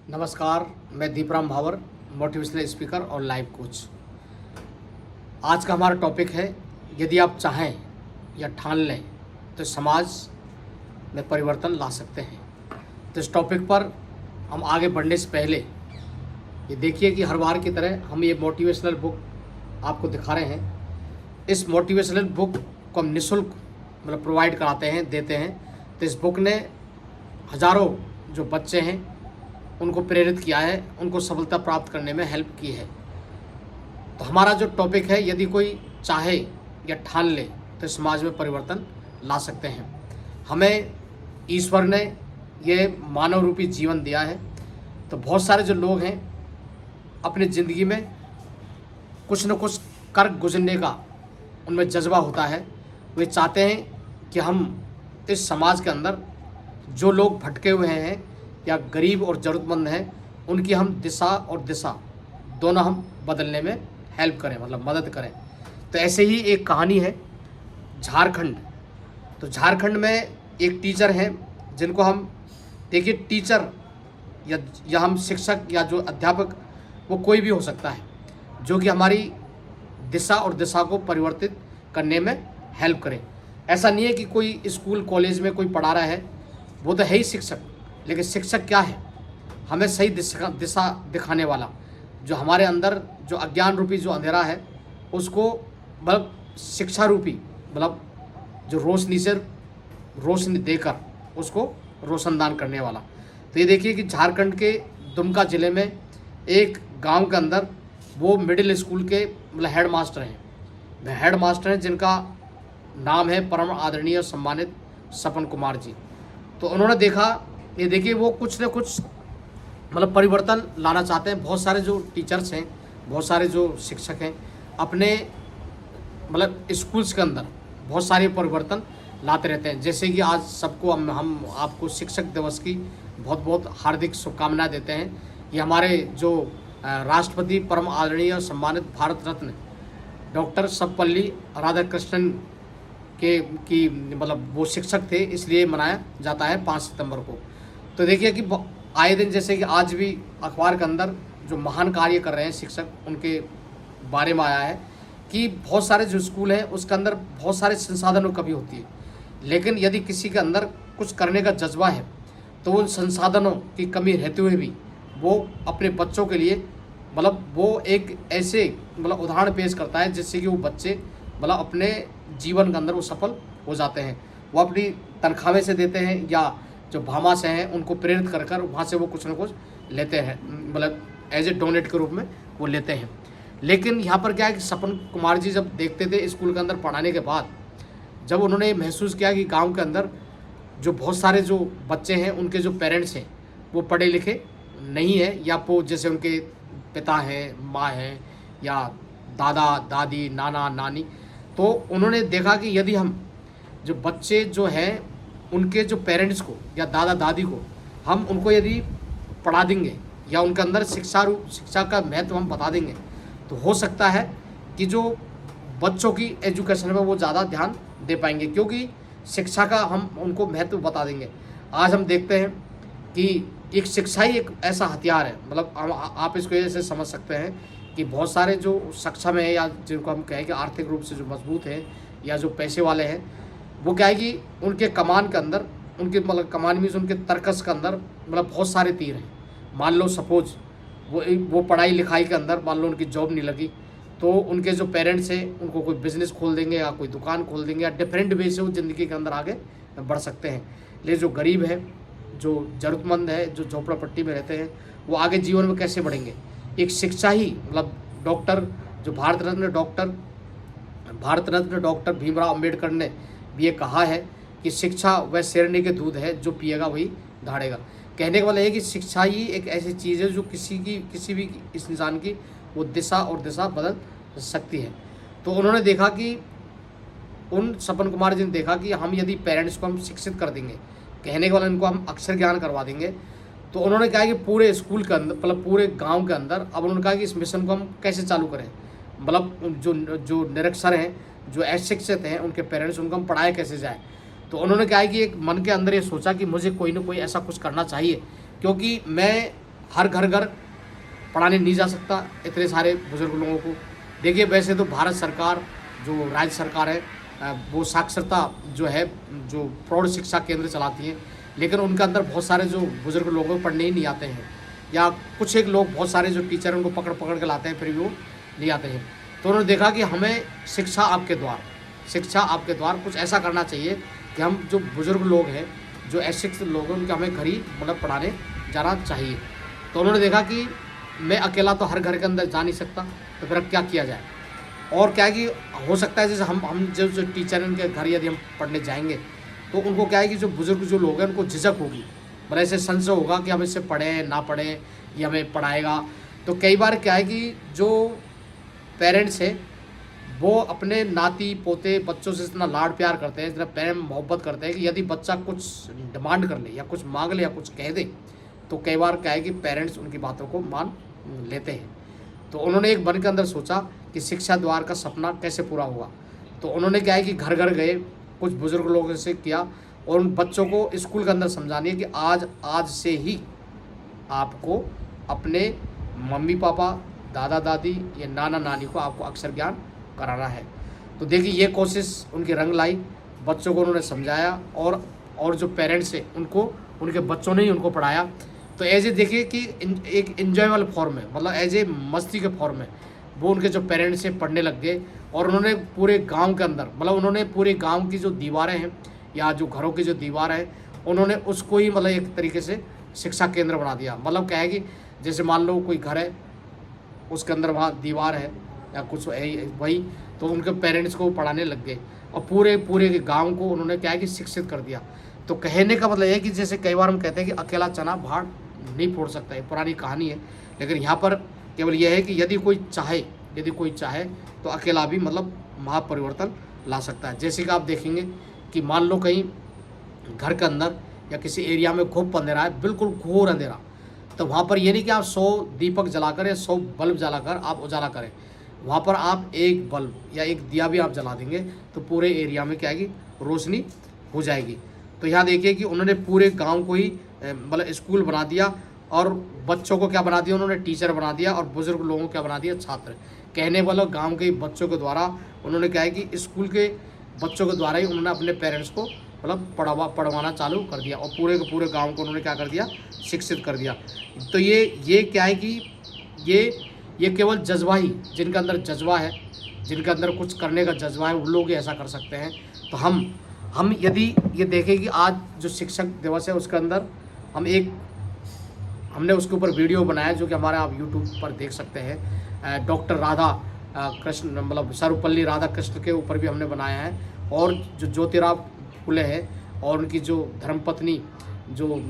नमस्कार, मैं दीपराम भावर, मोटिवेशनल स्पीकर और लाइफ कोच। आज का हमारा टॉपिक है, यदि आप चाहें या ठान लें तो समाज में परिवर्तन ला सकते हैं। तो इस टॉपिक पर हम आगे बढ़ने से पहले ये देखिए कि हर बार की तरह हम ये मोटिवेशनल बुक आपको दिखा रहे हैं। इस मोटिवेशनल बुक को हम निःशुल्क प्रोवाइड कराते हैं, देते हैं। तो इस बुक ने हज़ारों जो बच्चे हैं उनको प्रेरित किया है, उनको सफलता प्राप्त करने में हेल्प की है। तो हमारा जो टॉपिक है, यदि कोई चाहे या ठान ले तो समाज में परिवर्तन ला सकते हैं। हमें ईश्वर ने ये मानव रूपी जीवन दिया है। तो बहुत सारे जो लोग हैं अपनी ज़िंदगी में कुछ न कुछ कर गुजरने का उनमें जज्बा होता है। वे चाहते हैं कि हम इस समाज के अंदर जो लोग भटके हुए हैं या गरीब और ज़रूरतमंद हैं, उनकी हम दिशा और दिशा दोनों हम बदलने में हेल्प करें, मदद करें। तो ऐसे ही एक कहानी है झारखंड। तो झारखंड में एक टीचर हैं जिनको हम देखिए, टीचर या हम शिक्षक या जो अध्यापक, वो कोई भी हो सकता है जो कि हमारी दिशा और दिशा को परिवर्तित करने में हेल्प करे। ऐसा नहीं है कि कोई स्कूल कॉलेज में कोई पढ़ा रहा है, वो तो है ही शिक्षक। लेकिन शिक्षक क्या है? हमें सही दिशा दिखाने वाला, जो हमारे अंदर जो अज्ञान रूपी जो अंधेरा है उसको शिक्षा रूपी जो रोशनी से रोशनी देकर उसको रोशनदान करने वाला। तो ये देखिए कि झारखंड के दुमका ज़िले में एक गांव के अंदर वो मिडिल स्कूल के हेड मास्टर हैं। वह हेड मास्टर हैं जिनका नाम है परम आदरणीय सम्मानित सपन कुमार जी। तो उन्होंने देखा, ये देखिए वो कुछ न कुछ परिवर्तन लाना चाहते हैं। बहुत सारे जो टीचर्स हैं, बहुत सारे जो शिक्षक हैं, अपने स्कूल्स के अंदर बहुत सारे परिवर्तन लाते रहते हैं। जैसे कि आज सबको हम आपको शिक्षक दिवस की बहुत बहुत हार्दिक शुभकामनाएं देते हैं। ये हमारे जो राष्ट्रपति परम आदरणीय सम्मानित भारत रत्न डॉक्टर सर्वपल्ली राधाकृष्णन की वो शिक्षक थे, इसलिए मनाया जाता है 5 सितंबर को। तो देखिए कि आए दिन, जैसे कि आज भी अखबार के अंदर जो महान कार्य कर रहे हैं शिक्षक, उनके बारे में आया है कि बहुत सारे जो स्कूल हैं उसके अंदर बहुत सारे संसाधनों की कमी होती है। लेकिन यदि किसी के अंदर कुछ करने का जज्बा है तो उन संसाधनों की कमी रहते हुए भी वो अपने बच्चों के लिए वो एक ऐसे उदाहरण पेश करता है जिससे कि वो बच्चे अपने जीवन के अंदर वो सफल हो जाते हैं। वो अपनी तनख्वाह से देते हैं या जो भामा से हैं उनको प्रेरित कर कर वहाँ से वो कुछ न कुछ लेते हैं, एज ए डोनेट के रूप में वो लेते हैं। लेकिन यहाँ पर क्या है कि सपन कुमार जी जब देखते थे स्कूल के अंदर पढ़ाने के बाद, जब उन्होंने महसूस किया कि गांव के अंदर जो बहुत सारे जो बच्चे हैं उनके जो पेरेंट्स हैं वो पढ़े लिखे नहीं है, या वो जैसे उनके पिता हैं, माँ हैं, या दादा दादी, नाना नानी, तो उन्होंने देखा कि यदि हम जो बच्चे जो हैं उनके जो पेरेंट्स को या दादा दादी को हम उनको यदि पढ़ा देंगे या उनके अंदर शिक्षा का महत्व हम बता देंगे, तो हो सकता है कि जो बच्चों की एजुकेशन में वो ज़्यादा ध्यान दे पाएंगे, क्योंकि शिक्षा का हम उनको महत्व बता देंगे। आज हम देखते हैं कि एक शिक्षा ही एक ऐसा हथियार है, आप इसको ऐसे समझ सकते हैं कि बहुत सारे जो सक्षम है या जिनको हम कहें कि आर्थिक रूप से जो मजबूत है या जो पैसे वाले हैं, वो क्या है कि उनके कमान के अंदर, उनके कमान मीन्स उनके तर्कस के अंदर बहुत सारे तीर हैं। मान लो सपोज वो पढ़ाई लिखाई के अंदर मान लो उनकी जॉब नहीं लगी, तो उनके जो पेरेंट्स हैं उनको कोई बिज़नेस खोल देंगे या कोई दुकान खोल देंगे, या डिफरेंट वे से वो ज़िंदगी के अंदर आगे बढ़ सकते हैं। लेकिन जो गरीब है, जो ज़रूरतमंद है, जो झोपड़ापट्टी में रहते हैं, वो आगे जीवन में कैसे बढ़ेंगे? एक शिक्षा ही डॉक्टर, जो भारत रत्न डॉक्टर भीमराव अंबेडकर ने भी ये कहा है कि शिक्षा वह शेरनी के दूध है, जो पिएगा वही दहाड़ेगा। कहने का मतलब है कि शिक्षा ही एक ऐसी चीज़ है जो किसी भी इस इंसान की वो दिशा और दिशा बदल सकती है। तो उन्होंने देखा कि उन सपन कुमार जी ने देखा कि हम यदि पेरेंट्स को हम शिक्षित कर देंगे, कहने के मतलब इनको हम अक्षर ज्ञान करवा देंगे, तो उन्होंने कहा कि पूरे स्कूल के अंदर पूरे गांव के अंदर अब उन्होंने कहा कि इस मिशन को हम कैसे चालू करें। जो निरक्षर हैं, जो अशिक्षित हैं, उनके पेरेंट्स, उनको हम पढ़ाए कैसे जाए। तो उन्होंने क्या है कि एक मन के अंदर ये सोचा कि मुझे कोई ना कोई ऐसा कुछ करना चाहिए, क्योंकि मैं हर घर पढ़ाने नहीं जा सकता इतने सारे बुजुर्ग लोगों को। देखिए वैसे तो भारत सरकार जो राज्य सरकार है वो साक्षरता जो है जो प्रौढ़ शिक्षा केंद्र चलाती है, लेकिन उनके अंदर बहुत सारे जो बुजुर्ग लोग हैं पढ़ने ही नहीं आते हैं, या कुछ एक लोग बहुत सारे जो टीचर हैं उनको पकड़ पकड़ के लाते हैं फिर भी वो नहीं आते हैं। तो उन्होंने देखा कि हमें शिक्षा आपके द्वार कुछ ऐसा करना चाहिए कि हम जो बुजुर्ग लोग हैं जो अशिक्षित लोग हैं उनके हमें घर ही मतलब पढ़ाने जाना चाहिए। तो उन्होंने देखा कि मैं अकेला तो हर घर के अंदर जा नहीं सकता, तो फिर अब क्या किया जाए। और क्या है कि हो सकता है जैसे हम जो टीचर हैं उनके घर यदि हम पढ़ने जाएंगे तो उनको क्या है कि जो बुज़ुर्ग जो लोग हैं उनको झिझक होगी, मतलब ऐसे संशय होगा कि हम इससे पढ़ें ना पढ़ें, ये हमें पढ़ाएगा। तो कई बार क्या है कि जो पेरेंट्स हैं वो अपने नाती पोते बच्चों से इतना लाड प्यार करते हैं, इतना प्रेम मोहब्बत करते हैं कि यदि बच्चा कुछ डिमांड कर ले या कुछ मांग ले या कुछ कह दे तो कई बार क्या है कि पेरेंट्स उनकी बातों को मान लेते हैं। तो उन्होंने एक मन के अंदर सोचा कि शिक्षा द्वार का सपना कैसे पूरा होगा। तो उन्होंने क्या है कि घर घर गए, कुछ बुजुर्ग लोगों से किया और उन बच्चों को स्कूल के अंदर समझानी है कि आज से ही आपको अपने मम्मी पापा दादा दादी या नाना नानी को आपको अक्षर ज्ञान कराना है। तो देखिए ये कोशिश उनकी रंग लाई, बच्चों को उन्होंने समझाया और जो पेरेंट्स हैं उनको उनके बच्चों ने ही उनको पढ़ाया। तो एज ए देखिए कि एक इन्जॉयबल फॉर्म है, मतलब एज ए मस्ती के फॉर्म है, वो उनके जो पेरेंट्स से पढ़ने लग गए। और उन्होंने पूरे गांव के अंदर मतलब उन्होंने पूरे गांव की जो दीवारें हैं या जो घरों की जो दीवार है उन्होंने उसको ही मतलब एक तरीके से शिक्षा केंद्र बना दिया। मतलब क्या है कि जैसे मान लो कोई घर है उसके अंदर वहाँ दीवार है या कुछ है वही, तो उनके पेरेंट्स को पढ़ाने लग गए और पूरे गाँव को उन्होंने क्या है कि शिक्षित कर दिया। तो कहने का मतलब है कि जैसे कई बार हम कहते हैं कि अकेला चना भाड़ नहीं फोड़ सकता, है पुरानी कहानी है, लेकिन यहाँ पर केवल यह है कि यदि कोई चाहे तो अकेला भी मतलब महापरिवर्तन ला सकता है। जैसे कि आप देखेंगे कि मान लो कहीं घर के अंदर या किसी एरिया में खूब अंधेरा है, बिल्कुल घोर अंधेरा, तो वहाँ पर ये नहीं कि आप 100 दीपक जलाकर या 100 बल्ब जलाकर आप उजाला करें, वहाँ पर आप एक बल्ब या एक दिया भी आप जला देंगे तो पूरे एरिया में क्या है कि रोशनी हो जाएगी। तो यहाँ देखिए कि उन्होंने पूरे गांव को ही मतलब स्कूल बना दिया और बच्चों को क्या बना दिया उन्होंने टीचर बना दिया और बुजुर्ग लोगों को क्या बना दिया छात्र। कहने वाला गांव के बच्चों के द्वारा उन्होंने क्या है कि स्कूल के बच्चों के द्वारा ही उन्होंने अपने पेरेंट्स को मतलब पढ़वाना चालू कर दिया और पूरे के पूरे गाँव को उन्होंने क्या कर दिया शिक्षित कर दिया। तो ये क्या है कि ये केवल जज्बा ही, जिनके अंदर जज्बा है, जिनके अंदर कुछ करने का जज्बा है, वो लोग ही ऐसा कर सकते हैं। तो हम यदि ये देखें कि आज जो शिक्षक दिवस है उसके अंदर हमने उसके ऊपर वीडियो बनाया जो कि हमारे आप यूट्यूब पर देख सकते हैं। डॉक्टर राधा कृष्ण मतलब सर्वपल्ली राधा कृष्ण के ऊपर भी हमने बनाया है, और जो ज्योतिराव फूले है और उनकी जो धर्मपत्नी जो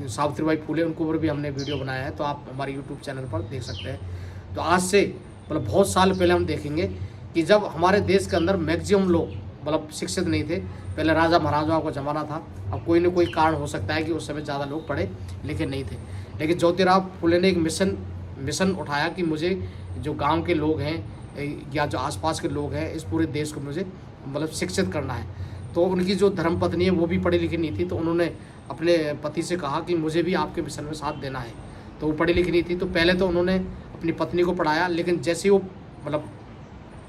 सावित्रीबाई फूले उनके ऊपर भी हमने वीडियो बनाया है, तो आप हमारे यूट्यूब चैनल पर देख सकते हैं। तो आज से मतलब बहुत साल पहले हम देखेंगे कि जब हमारे देश के अंदर मैक्सिमम लोग मतलब शिक्षित नहीं थे, पहले राजा महाराजाओं का ज़माना था, अब कोई न कोई कारण हो सकता है कि उस समय ज़्यादा लोग पढ़े लिखे नहीं थे, लेकिन ज्योतिराव फूले ने एक मिशन उठाया कि मुझे जो गांव के लोग हैं या जो आसपास के लोग हैं इस पूरे देश को मुझे मतलब शिक्षित करना है। तो उनकी जो धर्मपत्नी है वो भी पढ़ी लिखी नहीं थी, तो उन्होंने अपने पति से कहा कि मुझे भी आपके मिशन में साथ देना है। तो वो पढ़ी लिखी नहीं थी, तो पहले तो उन्होंने अपनी पत्नी को पढ़ाया, लेकिन जैसे ही वो मतलब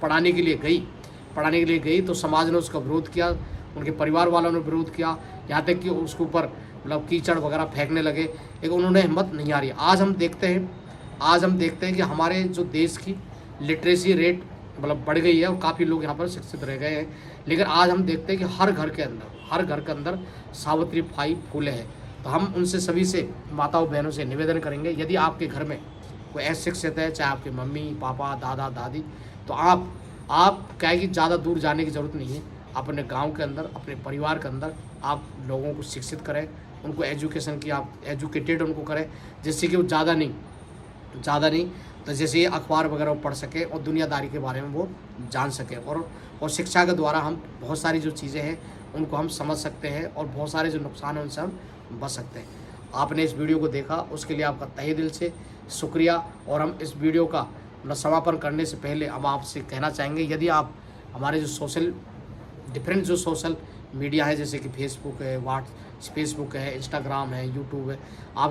पढ़ाने के लिए गई तो समाज ने उसका विरोध किया, उनके परिवार वालों ने विरोध किया, यहाँ तक कि उसके ऊपर मतलब कीचड़ वगैरह फेंकने लगे, लेकिन उन्होंने हिम्मत नहीं हारी। आज हम देखते हैं कि हमारे जो देश की लिटरेसी रेट मतलब बढ़ गई है और काफ़ी लोग यहाँ पर शिक्षित रह गए हैं, लेकिन आज हम देखते हैं कि हर घर के अंदर सावित्रीबाई फूले है। तो हम उनसे सभी से माताओं बहनों से निवेदन करेंगे, यदि आपके घर में कोई अशिक्षित है, चाहे आपके मम्मी पापा दादा दादी, तो आप क्या है कि ज़्यादा दूर जाने की ज़रूरत नहीं है, अपने गांव के अंदर अपने परिवार के अंदर आप लोगों को शिक्षित करें, उनको एजुकेशन की आप एजुकेटेड उनको करें, जिससे कि वो ज़्यादा नहीं तो जैसे ये अखबार वगैरह पढ़ सके और दुनियादारी के बारे में वो जान सके, और शिक्षा के द्वारा हम बहुत सारी जो चीज़ें हैं उनको हम समझ सकते हैं और बहुत सारे जो नुकसान हैं उनसे हम बच सकते हैं। आपने इस वीडियो को देखा उसके लिए आपका तहे दिल से शुक्रिया। और हम इस वीडियो का समापन करने से पहले हम आपसे कहना चाहेंगे, यदि आप हमारे जो डिफरेंट जो सोशल मीडिया है जैसे कि फेसबुक है, इंस्टाग्राम है, यूट्यूब है,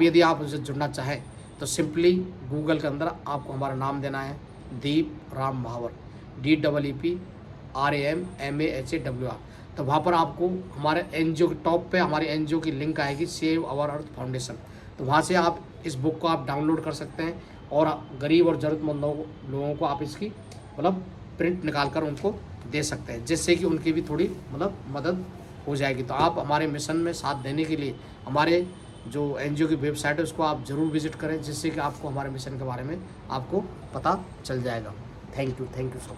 यदि आप उनसे जुड़ना चाहें तो सिंपली गूगल के अंदर आपको हमारा नाम देना है, दीप राम महावर, DEEPRAMMAHAWR। तो वहाँ पर आपको हमारे एनजीओ के टॉप पे हमारे एनजीओ की लिंक आएगी, सेव आवर अर्थ फाउंडेशन। तो वहाँ से आप इस बुक को आप डाउनलोड कर सकते हैं और गरीब और ज़रूरतमंद लोगों को आप इसकी मतलब प्रिंट निकाल कर उनको दे सकते हैं, जिससे कि उनकी भी थोड़ी मतलब मदद हो जाएगी। तो आप हमारे मिशन में साथ देने के लिए हमारे जो एनजीओ की वेबसाइट है उसको आप ज़रूर विजिट करें, जिससे कि आपको हमारे मिशन के बारे में आपको पता चल जाएगा। Thank you so much.